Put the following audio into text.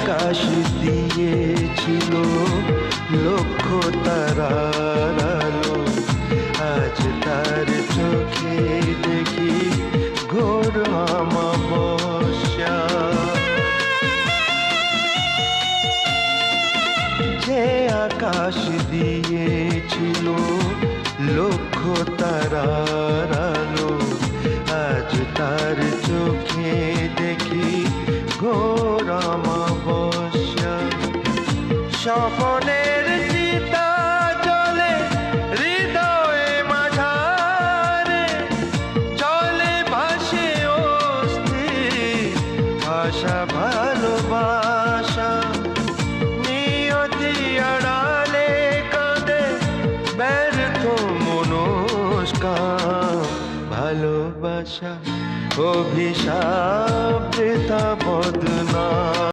আকাশ দিয়েছিল লক্ষ তারার আলো, আজ তার চোখে দেখি ঘোর অমাবস্যা। যে আকাশ দিয়েছিল লক্ষ তারার আলো, আজ তার চোখে দেখি ঘোর অমাবস্যা। স্বপনের চিতা জলে হৃদয়ে মাঝারে, চলে ভাসে অস্থির আশা ভালোবাসা। নিয়তি আড়ালে কাঁদে ব্যর্থ মনস্কাম, ভালোবাসা অভিশাপ বৃথা বদনাম।